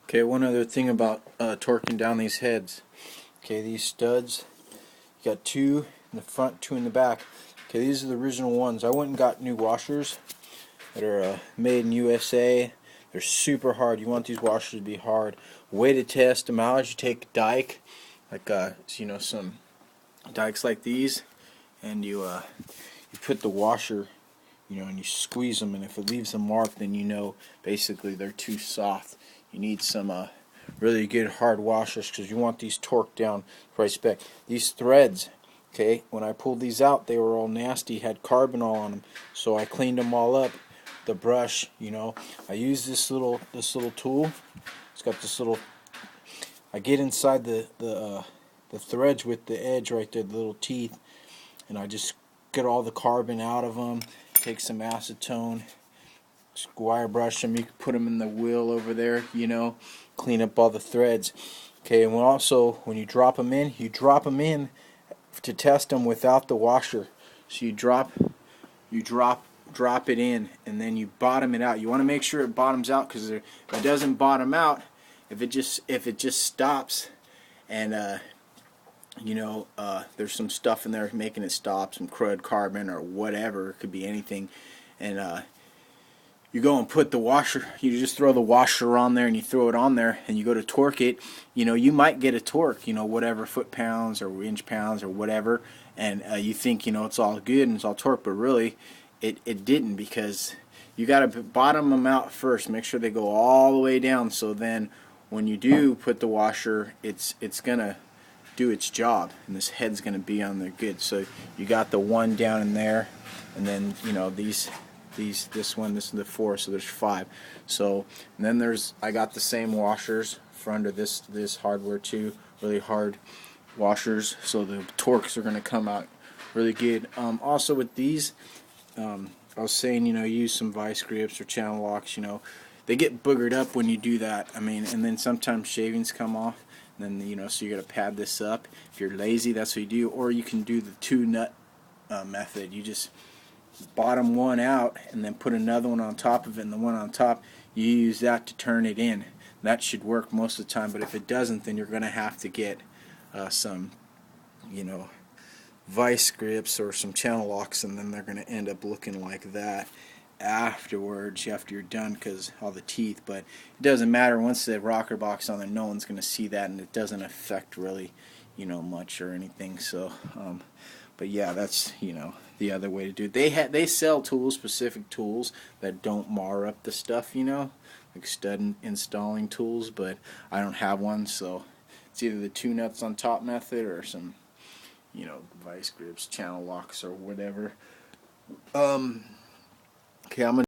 Okay, one other thing about torquing down these heads. Okay, these studs, you got two in the front, two in the back. Okay, these are the original ones. I went and got new washers that are made in USA. They're super hard. You want these washers to be hard. Way to test them out is you take a dike, like some dikes like these, and you put the washer, and you squeeze them, and if it leaves a mark, then basically they're too soft. You need some really good hard washers because you want these torqued down right spec. These threads, okay, when I pulled these out, they were all nasty, had carbon all on them, so I cleaned them all up. The brush, I use this little tool. It's got this little. I get inside the threads with the edge right there, the little teeth, and I just get all the carbon out of them. Take some acetone, wire brush them. You can put them in the wheel over there, clean up all the threads. Okay, and when you drop them in to test them without the washer. So you drop it in, and then you bottom it out. You want to make sure it bottoms out, because if it doesn't bottom out, if it just stops, and there's some stuff in there making it stop, some crud, carbon, or whatever. It could be anything, and you go and put the washer. You just throw the washer on there, and you throw it on there, and you go to torque it. You might get a torque, whatever, foot-pounds or inch-pounds or whatever, and you think it's all good and it's all torque, but really it didn't, because you got to bottom them out first. Make sure they go all the way down, so then when you do put the washer, it's gonna do its job, and this head's gonna be on there good. So you got the one down in there, and then this is the four, so there's five. So, and then I got the same washers for under this hardware too, really hard washers, so the torques are gonna come out really good. Also with these, I was saying, use some vice grips or channel locks. They get boogered up when you do that. And then sometimes shavings come off. And then, so you got to pad this up. If you're lazy, that's what you do. Or you can do the two nut method. You just bottom one out and then put another one on top of it, and the one on top, you use that to turn it in. That should work most of the time, but if it doesn't, then you're going to have to get some, vice grips or some channel locks, and then they're going to end up looking like that afterwards, after you're done, because all the teeth. But it doesn't matter. Once the rocker box on there, no one's going to see that, and it doesn't affect really much or anything. So but yeah, that's the other way to do it. They sell specific tools that don't mar up the stuff, like stud installing tools, but I don't have one, so it's either the two nuts on top method or some vice grips, channel locks, or whatever. Okay, I'm gonna